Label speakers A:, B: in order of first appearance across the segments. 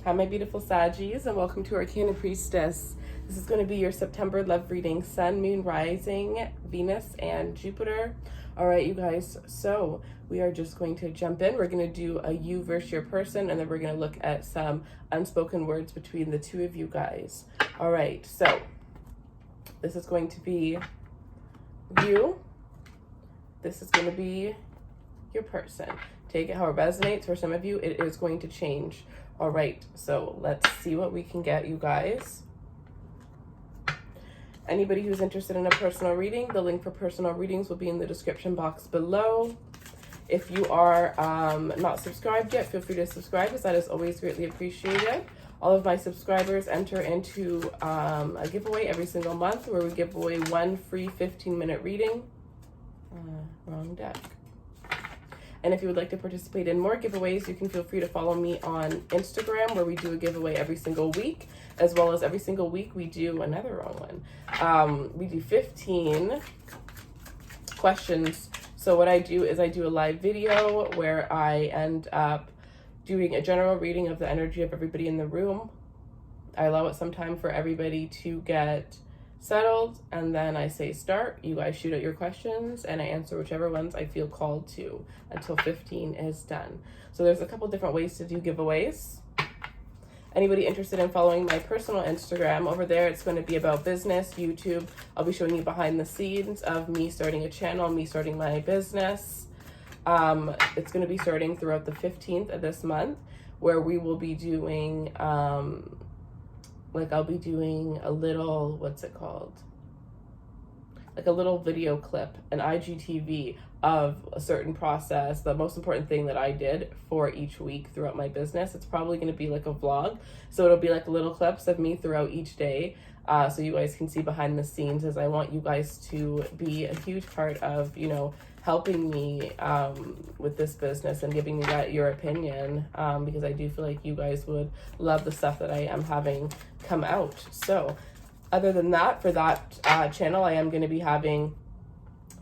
A: Hi, my beautiful Saggies, and welcome to Arcana Priestess. This is going to be your September love reading, Sun, Moon, Rising, Venus, and Jupiter. All right, you guys, so we are just going to jump in. We're going to do a you versus your person, and then we're going to look at some unspoken words between the two of you guys. All right, so this is going to be you. This is going to be your person. Take it how it resonates. For some of you, it is going to change. All right, so let's see what we can get, you guys. Anybody who's interested in a personal reading, the link for personal readings will be in the description box below. If you are not subscribed yet, feel free to subscribe, as that is always greatly appreciated. All of my subscribers enter into a giveaway every single month where we give away one free 15-minute reading. Wrong deck. And if you would like to participate in more giveaways, you can feel free to follow me on Instagram, where we do a giveaway every single week, as well as every single week we do another wrong one. We do 15 questions. So what I do is I do a live video where I end up doing a general reading of the energy of everybody in the room. I allow it some time for everybody to get settled, and then I say start. You guys shoot out your questions and I answer whichever ones I feel called to until 15 is done. So there's a couple different ways to do giveaways. Anybody interested in following my personal Instagram, over there it's going to be about business, YouTube. I'll be showing you behind the scenes of me starting a channel, me starting my business. It's going to be starting throughout the 15th of this month, where we will be doing I'll be doing a little, what's it called? Like a little video clip, an IGTV of a certain process, the most important thing that I did for each week throughout my business. It's probably going to be like a vlog. So it'll be like little clips of me throughout each day. So you guys can see behind the scenes, as I want you guys to be a huge part of, you know, helping me with this business and giving me your opinion, because I do feel like you guys would love the stuff that I am having come out. So other than that, for that channel, I am going to be having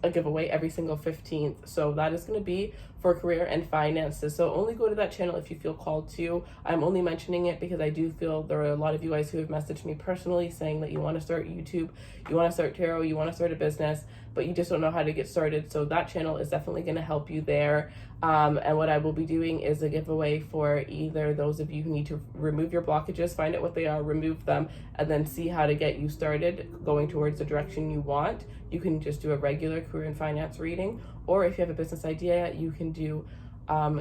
A: a giveaway every single 15th. So that is going to be for career and finances. So only go to that channel if you feel called to. I'm only mentioning it because I do feel there are a lot of you guys who have messaged me personally saying that you want to start YouTube, you want to start tarot, you want to start a business, but you just don't know how to get started. So that channel is definitely going to help you there. And what I will be doing is a giveaway for either those of you who need to remove your blockages, find out what they are, remove them, and then see how to get you started going towards the direction you want. You can just do a regular career and finance reading, or if you have a business idea, you can do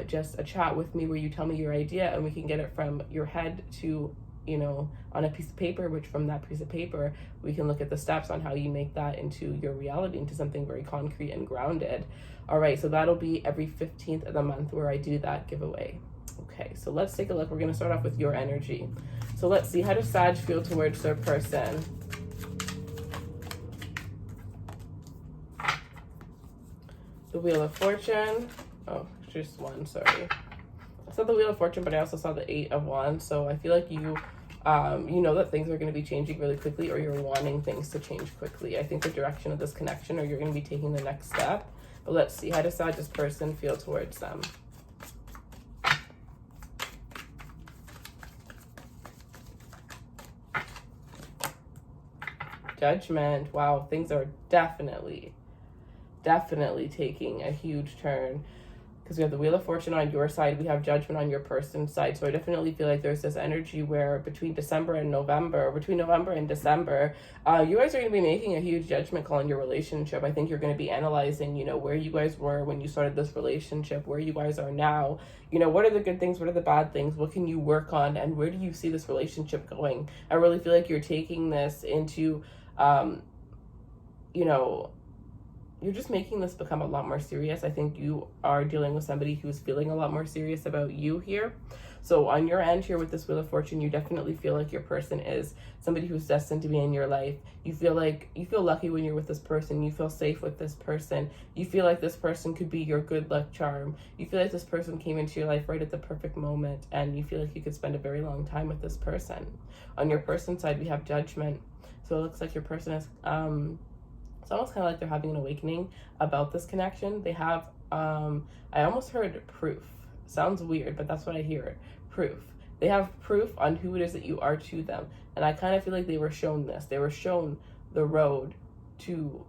A: just a chat with me where you tell me your idea and we can get it from your head to, you know, on a piece of paper, which from that piece of paper, we can look at the steps on how you make that into your reality, into something very concrete and grounded. All right, so that'll be every 15th of the month where I do that giveaway. Okay, so let's take a look. We're going to start off with your energy. So let's see, how does Sag feel towards their person? The Wheel of Fortune. Oh, just one, sorry. I saw the Wheel of Fortune, but I also saw the 8 of Wands. So I feel like you know that things are going to be changing really quickly, or you're wanting things to change quickly. I think the direction of this connection, or you're going to be taking the next step. But let's see, how does Sag's person feel towards them? Judgment. Wow, things are definitely taking a huge turn, because we have the Wheel of Fortune on your side, we have Judgment on your person's side. So I definitely feel like there's this energy where between November and December, you guys are going to be making a huge judgment call in your relationship. I think you're going to be analyzing, you know, where you guys were when you started this relationship, where you guys are now, you know, what are the good things, what are the bad things, what can you work on, and where do you see this relationship going? I really feel like you're taking this into, you know, you're just making this become a lot more serious. I think you are dealing with somebody who's feeling a lot more serious about you here. So on your end here with this Wheel of Fortune, you definitely feel like your person is somebody who's destined to be in your life. You feel lucky when you're with this person. You feel safe with this person. You feel like this person could be your good luck charm. You feel like this person came into your life right at the perfect moment, and you feel like you could spend a very long time with this person. On your person side, we have Judgment. So it looks like your person is it's almost kind of like they're having an awakening about this connection. They have, I almost heard proof. Sounds weird, but that's what I hear. Proof. They have proof on who it is that you are to them. And I kind of feel like they were shown this. They were shown the road to,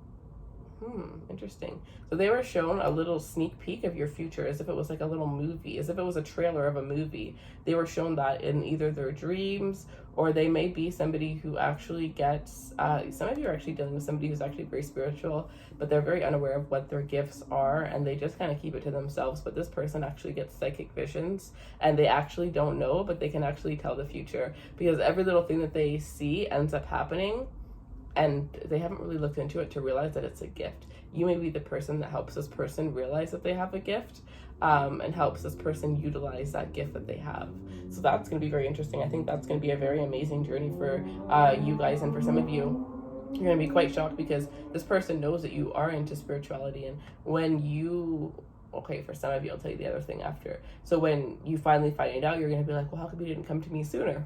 A: interesting. So they were shown a little sneak peek of your future, as if it was like a little movie, as if it was a trailer of a movie. They were shown that in either their dreams, or they may be somebody who actually gets, some of you are actually dealing with somebody who's actually very spiritual, but they're very unaware of what their gifts are, and they just kind of keep it to themselves. But this person actually gets psychic visions, and they actually don't know, but they can actually tell the future, because every little thing that they see ends up happening, and they haven't really looked into it to realize that it's a gift. You may be the person that helps this person realize that they have a gift, and helps this person utilize that gift that they have. So that's going to be very interesting. I think that's going to be a very amazing journey for you guys. And for some of you, you're going to be quite shocked, because this person knows that you are into spirituality. And when you, okay, for some of you, I'll tell you the other thing after. So when you finally find it out, you're going to be like, well, how come you didn't come to me sooner?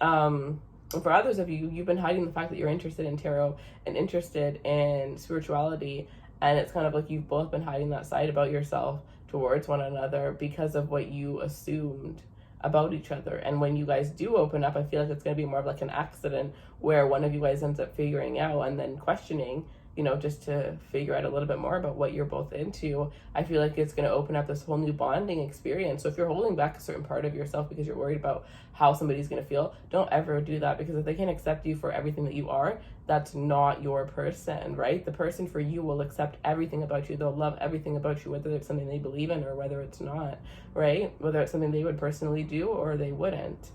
A: And for others of you, you've been hiding the fact that you're interested in tarot and interested in spirituality. And it's kind of like you've both been hiding that side about yourself towards one another because of what you assumed about each other. And when you guys do open up, I feel like it's going to be more of like an accident, where one of you guys ends up figuring out and then questioning, you know, just to figure out a little bit more about what you're both into. I feel like it's going to open up this whole new bonding experience. So if you're holding back a certain part of yourself because you're worried about how somebody's going to feel, don't ever do that, because if they can't accept you for everything that you are, that's not your person, right? The person for you will accept everything about you. They'll love everything about you, whether it's something they believe in or whether it's not, right? Whether it's something they would personally do or they wouldn't.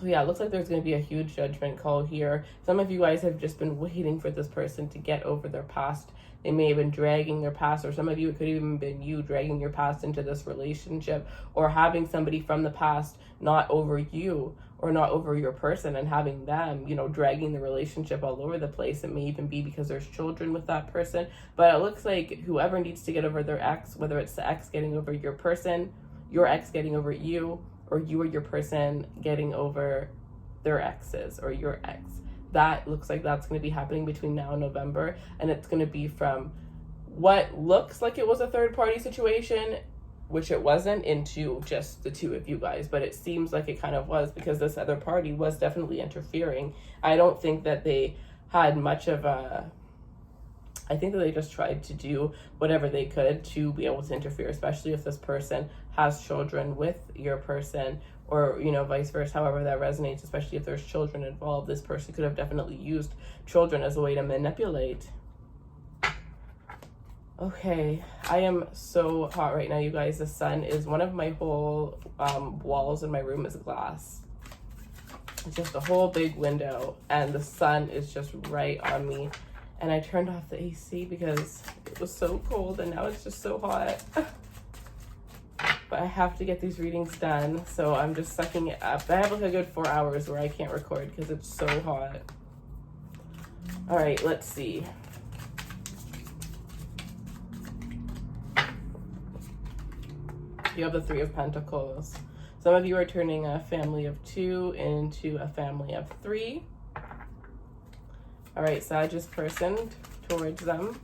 A: Yeah, it looks like there's going to be a huge judgment call here. Some of you guys have just been waiting for this person to get over their past. They may have been dragging their past, or some of you, it could even been you dragging your past into this relationship, or having somebody from the past not over you or not over your person, and having them, you know, dragging the relationship all over the place. It may even be because there's children with that person. But it looks like whoever needs to get over their ex, whether it's the ex getting over your person, your ex getting over you, or you or your person getting over their exes or your ex. That looks like that's going to be happening between now and November. And it's going to be from what looks like it was a third party situation, which it wasn't, into just the two of you guys. But it seems like it kind of was, because this other party was definitely interfering. I don't think that they had much of a... I think that they just tried to do whatever they could to be able to interfere, especially if this person has children with your person, or, you know, vice versa, however that resonates, especially if there's children involved. This person could have definitely used children as a way to manipulate. Okay, I am so hot right now, you guys. The sun is, one of my whole walls in my room is glass. It's just a whole big window, and the sun is just right on me. And I turned off the AC because it was so cold, and now it's just so hot. But I have to get these readings done, so I'm just sucking it up. I have like a good 4 hours where I can't record because it's so hot. All right, let's see. You have the Three of Pentacles. Some of you are turning a family of 2 into a family of 3. All right, Sagittarius person towards them.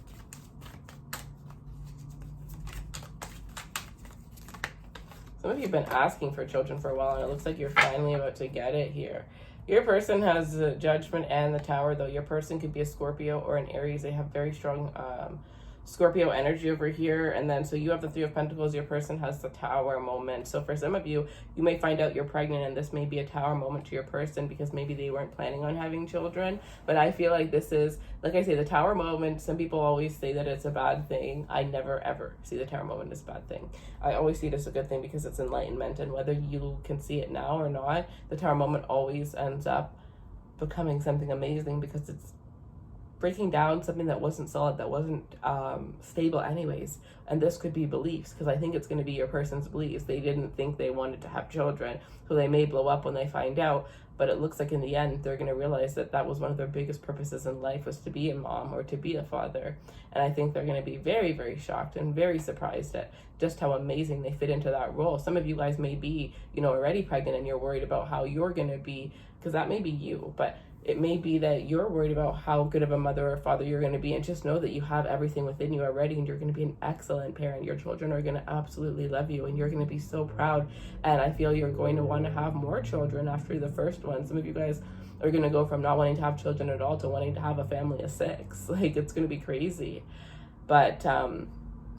A: Some of you have been asking for children for a while, and it looks like you're finally about to get it here. Your person has the Judgment and the Tower, though. Your person could be a Scorpio or an Aries. They have very strong Scorpio energy over here. And then, so you have the Three of Pentacles. Your person has the Tower moment. So for some of you, you may find out you're pregnant, and this may be a Tower moment to your person, because maybe they weren't planning on having children. But I feel like this is, like I say, the Tower moment. Some people always say that it's a bad thing. I never ever see the Tower moment as a bad thing. I always see it as a good thing, because it's enlightenment, and whether you can see it now or not, the Tower moment always ends up becoming something amazing, because it's breaking down something that wasn't solid, that wasn't stable anyways. And this could be beliefs, because I think it's going to be your person's beliefs. They didn't think they wanted to have children, so they may blow up when they find out. But it looks like in the end, they're going to realize that that was one of their biggest purposes in life, was to be a mom or to be a father. And I think they're going to be very, very shocked and very surprised at just how amazing they fit into that role. Some of you guys may be, you know, already pregnant, and you're worried about how you're going to be, because that may be you. But It may be that you're worried about how good of a mother or father you're going to be, and just know that you have everything within you already, and you're going to be an excellent parent. Your children are going to absolutely love you, and you're going to be so proud. And I feel you're going to want to have more children after the first one. Some of you guys are going to go from not wanting to have children at all to wanting to have a family of 6. Like, it's going to be crazy. But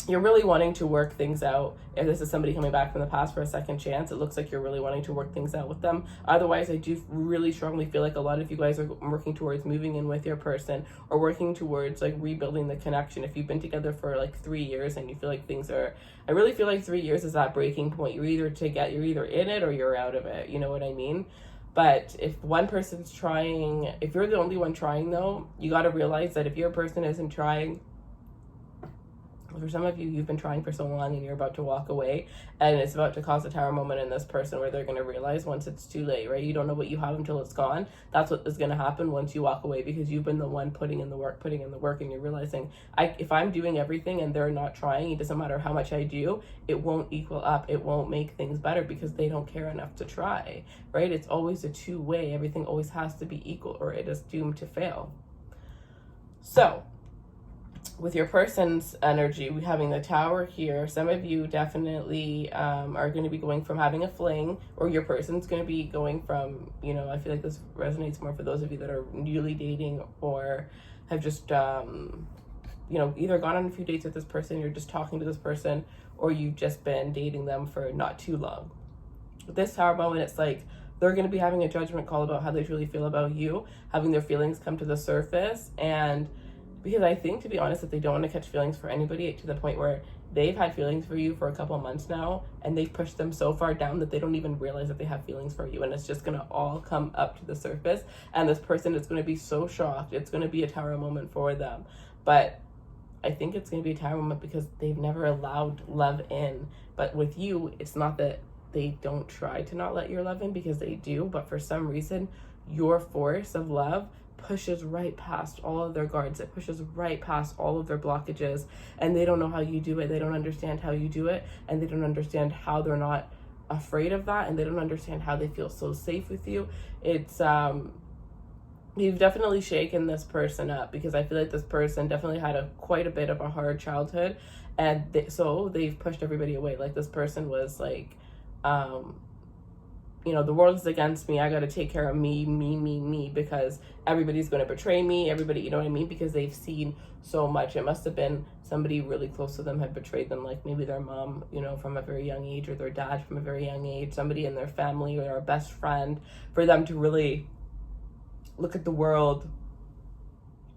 A: you're really wanting to work things out. If this is somebody coming back from the past for a second chance, it looks like you're really wanting to work things out with them. Otherwise, I do really strongly feel like a lot of you guys are working towards moving in with your person, or working towards like rebuilding the connection. If you've been together for like 3 years and you feel like things are, I really feel like 3 years is that breaking point. You're either in it or you're out of it. You know what I mean? But if one person's trying, if you're the only one trying though, you got to realize that if your person isn't trying, for some of you, you've been trying for so long and you're about to walk away, and it's about to cause a tower moment in this person where they're going to realize once it's too late, right? You don't know what you have until it's gone. That's what is going to happen once you walk away, because you've been the one putting in the work, and you're realizing, if I'm doing everything and they're not trying, it doesn't matter how much I do, it won't equal up. It won't make things better because they don't care enough to try, right? It's always a two-way. Everything always has to be equal or it is doomed to fail. So, with your person's energy, we having the tower here, some of you definitely are going to be going from having a fling, or your person's going to be going from, I feel like this resonates more for those of you that are newly dating, or have just, either gone on a few dates with this person, you're just talking to this person, or you've just been dating them for not too long. With this tower moment, it's like they're going to be having a judgment call about how they truly feel about you, having their feelings come to the surface, and because I think, to be honest, that they don't want to catch feelings for anybody, to the point where they've had feelings for you for a couple of months now, and they've pushed them so far down that they don't even realize that they have feelings for you, and it's just going to all come up to the surface, and this person is going to be so shocked. It's going to be a tower moment for them. But I think it's going to be a tower moment because they've never allowed love in. But with you, it's not that they don't try to not let your love in, because they do, but for some reason, your force of love pushes right past all of their guards. It pushes right past all of their blockages, and they don't know how you do it. They don't understand how you do it, and they don't understand how they're not afraid of that, and they don't understand how they feel so safe with you. It's you've definitely shaken this person up, because I feel like this person definitely had quite a bit of a hard childhood, and so they've pushed everybody away. Like, this person was like, the world is against me. I got to take care of me, because everybody's going to betray me. Everybody, you know what I mean? Because they've seen so much. It must have been somebody really close to them had betrayed them, like maybe their mom, from a very young age, or their dad from a very young age, somebody in their family, or a best friend, for them to really look at the world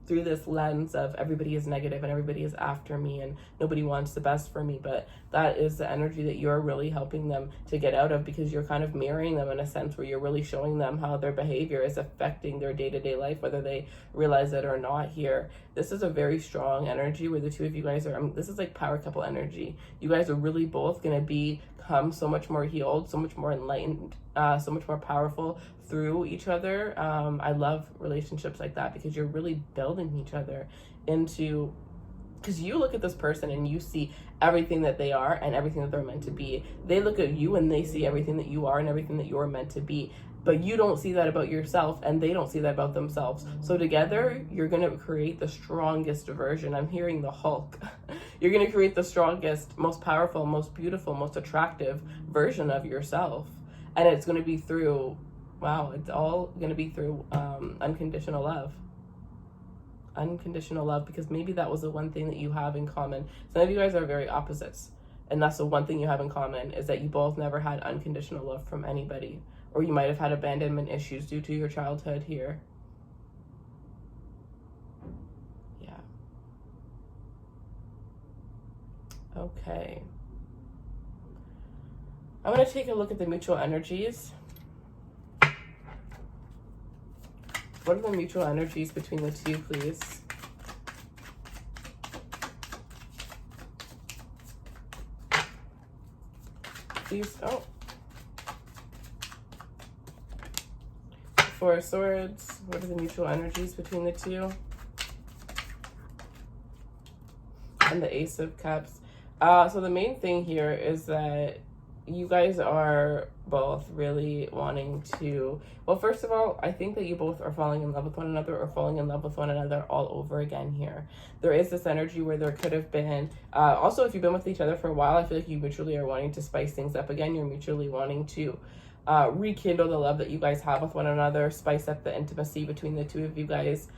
A: through this lens of everybody is negative and everybody is after me and nobody wants the best for me. But that is the energy that you're really helping them to get out of, because you're kind of mirroring them in a sense where you're really showing them how their behavior is affecting their day-to-day life, whether they realize it or not. Here, this is a very strong energy where the two of you guys are, this is like power couple energy. You guys are really both going to become so much more healed, so much more enlightened, so much more powerful through each other. I love relationships like that, because you're really building each other into, because you look at this person and you see everything that they are and everything that they're meant to be. They look at you and they see everything that you are and everything that you're meant to be, but you don't see that about yourself and they don't see that about themselves. So together, you're going to create the strongest version. I'm hearing the Hulk. You're going to create the strongest, most powerful, most beautiful, most attractive version of yourself. And it's going to be through, it's all going to be through unconditional love. Unconditional love, because maybe that was the one thing that you have in common. Some of you guys are very opposites, and that's the one thing you have in common, is that you both never had unconditional love from anybody, or you might have had abandonment issues due to your childhood here. Yeah. Okay. I'm going to take a look at the mutual energies. What are the mutual energies between the two, please? Four of Swords. What are the mutual energies between the two? And the Ace of Cups. So the main thing here is that you guys are both really wanting to, well, first of all, I think that you both are falling in love with one another, or falling in love with one another all over again here. There is this energy where there could have been, also if you've been with each other for a while, I feel like you mutually are wanting to spice things up again. You're mutually wanting to rekindle the love that you guys have with one another, spice up the intimacy between the two of you guys.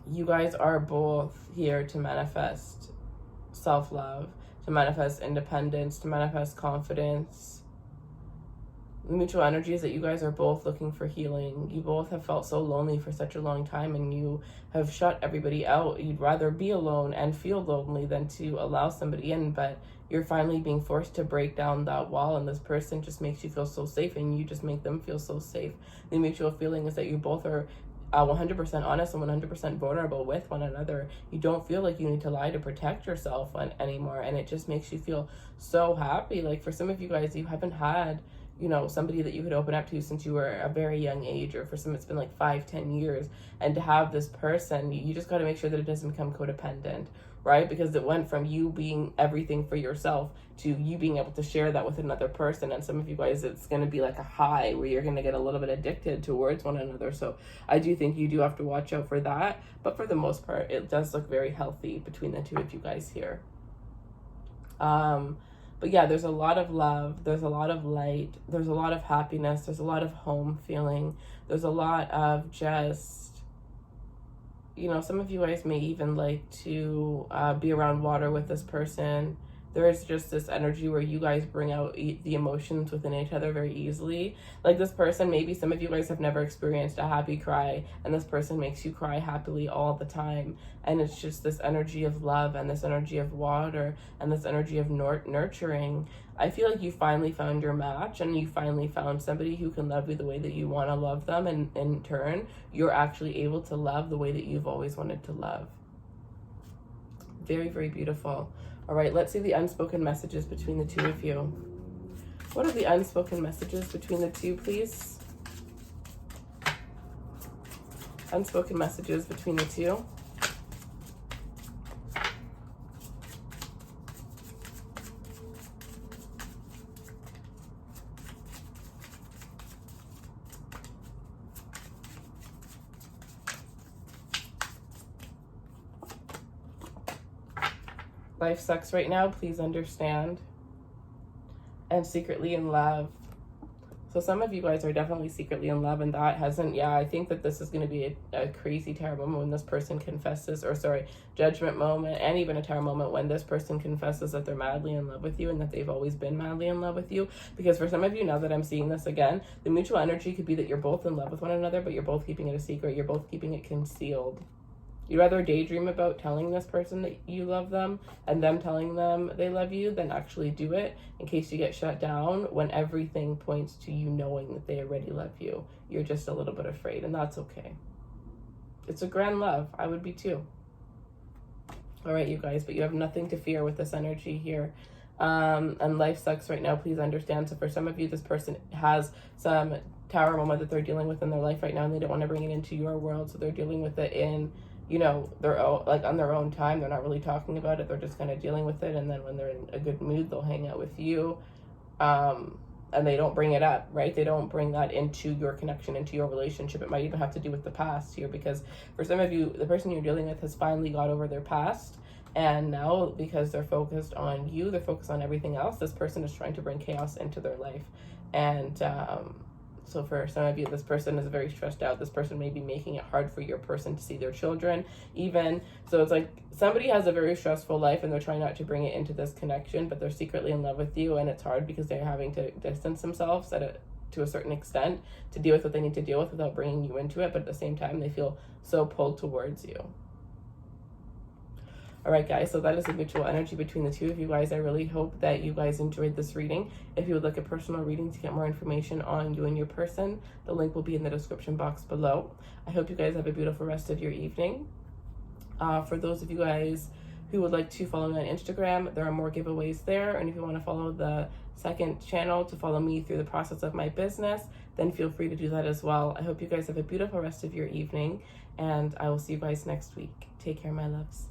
A: You guys are both here to manifest self-love, to manifest independence, to manifest confidence. The mutual energy is that you guys are both looking for healing. You both have felt so lonely for such a long time, and you have shut everybody out. You'd rather be alone and feel lonely than to allow somebody in, but you're finally being forced to break down that wall, and this person just makes you feel so safe, and you just make them feel so safe. The mutual feeling is that you both are 100% honest and 100% vulnerable with one another. You don't feel like you need to lie to protect yourself anymore, and it just makes you feel so happy. Like for some of you guys, you haven't had, you know, somebody that you could open up to since you were a very young age, or for some it's been like 5-10 years, and to have this person, you just got to make sure that it doesn't become codependent, right? Because it went from you being everything for yourself to you being able to share that with another person. And some of you guys, it's going to be like a high where you're going to get a little bit addicted towards one another. So I do think you do have to watch out for that. But for the most part, it does look very healthy between the two of you guys here. But yeah, there's a lot of love. There's a lot of light. There's a lot of happiness. There's a lot of home feeling. There's a lot of just, you know, some of you guys may even like to be around water with this person. There is just this energy where you guys bring out the emotions within each other very easily. Like this person, maybe some of you guys have never experienced a happy cry, and this person makes you cry happily all the time. And it's just this energy of love, and this energy of water, and this energy of nurturing. I feel like you finally found your match, and you finally found somebody who can love you the way that you want to love them, and in turn, you're actually able to love the way that you've always wanted to love. Very, very beautiful. All right, let's see the unspoken messages between the two of you. What are the unspoken messages between the two, please? Unspoken messages between the two. Life sucks right now, please understand. And secretly in love. So some of you guys are definitely secretly in love, and that hasn't, yeah, I think that this is going to be a crazy tarot moment when this person confesses, or sorry, judgment moment, and even a tarot moment when this person confesses that they're madly in love with you, and that they've always been madly in love with you. Because for some of you, now that I'm seeing this again, the mutual energy could be that you're both in love with one another, but you're both keeping it a secret, you're both keeping it concealed. You'd rather daydream about telling this person that you love them and them telling them they love you than actually do it in case you get shut down when everything points to you knowing that they already love you. You're just a little bit afraid, and that's okay. It's a grand love. I would be too. All right, you guys, but you have nothing to fear with this energy here. And life sucks right now, please understand. So for some of you, this person has some tower moment that they're dealing with in their life right now, and they don't want to bring it into your world, so they're dealing with it in, you know, their own, like on their own time. They're not really talking about it. They're just kind of dealing with it. And then when they're in a good mood, they'll hang out with you. And they don't bring it up, right? They don't bring that into your connection, into your relationship. It might even have to do with the past here, because for some of you, the person you're dealing with has finally got over their past. And now, because they're focused on you, they're focused on everything else, this person is trying to bring chaos into their life. And, so for some of you, this person is very stressed out. This person may be making it hard for your person to see their children even. So it's like somebody has a very stressful life and they're trying not to bring it into this connection, but they're secretly in love with you, and it's hard because they're having to distance themselves to a certain extent to deal with what they need to deal with without bringing you into it. But at the same time, they feel so pulled towards you. All right, guys, so that is the mutual energy between the two of you guys. I really hope that you guys enjoyed this reading. If you would like a personal reading to get more information on you and your person, the link will be in the description box below. I hope you guys have a beautiful rest of your evening. For those of you guys who would like to follow me on Instagram, there are more giveaways there. And if you want to follow the second channel to follow me through the process of my business, then feel free to do that as well. I hope you guys have a beautiful rest of your evening, and I will see you guys next week. Take care, my loves.